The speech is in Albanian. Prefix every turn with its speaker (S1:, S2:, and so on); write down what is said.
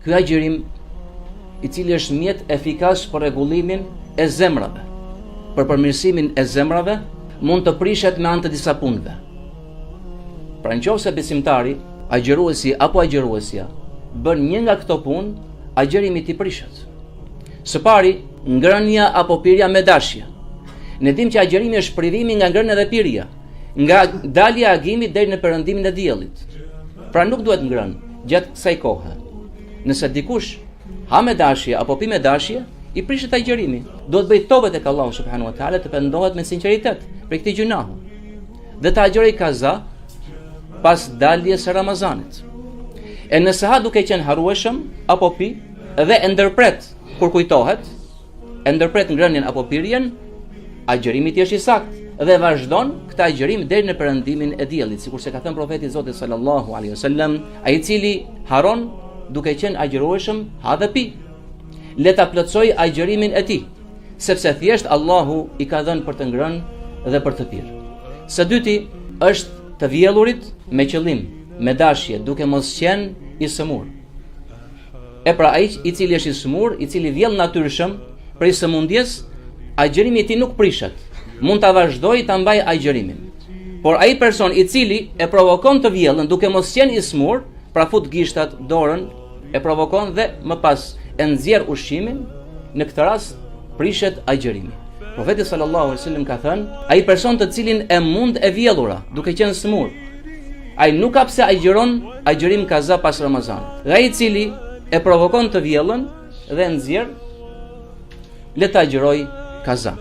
S1: Ky agjërim, i cili është mjet efikas për rregullimin e zemrave, për përmirësimin e zemrave, mund të prishet me anë të disa punëve. Pra nëse besimtari, agjëruesi apo agjëruesja bën një nga këto punë, agjërimi i prishet. Së pari, ngrënia apo pirja me dashje. Ne dimë që agjërimi është privimi nga ngrënia dhe pirja, nga dalja e agimit deri në perëndimin e diellit. Pra nuk duhet ngrënë gjatë kësaj kohe. Nëse dikush ha me dashje apo pi me dashje, i prishet agjërimi. Duhet bëj tobe tek Allahu subhanahu wa taala, të pendohet me sinqeritet për këtë gjunahe. Dhe të agjëroj kaza pas daljes së Ramazanit. E nëse ha duke qenë harrueshëm apo pi dhe e ndërpret kur kujtohet, e ndërpret ngrënien apo pirjen, agjërimi i është i saktë dhe vazhdon këtë agjërim deri në perëndimin e diellit, sikurse ka thënë profeti i Zotit sallallahu alaihi wasallam, ai i cili haron duke qenë agjërueshëm, ha dhe pi. Le ta plotësoj agjërimin e tij, sepse thjesht Allahu i ka dhënë për të ngrënë dhe për të pirë. Së dyti është të vjellurit me qëllim, me dashje, duke mos qenë i sëmur. E pra ai i cili është i sëmur, i cili vjell natyrshëm prej sëmundjes, agjërimi i tij nuk prishet. Mund ta vazhdojë ta mbaj agjërimin. Por ai person i cili e provokon të vjellën duke mos qenë i smur, pra fut gishtat, dorën, e provokon dhe më pas e nxjerr ushqimin, në këtë rast prishet agjërimi. Profeti sallallahu alaihi wasallam ka thënë, ai person të cilin e mund e vjellura duke qenë smur, ai nuk ka pse agjëron agjërim kaza pas Ramazanit. Dhe ai i cili e provokon të vjellën dhe e nxjerr, le ta agjëroj kaza.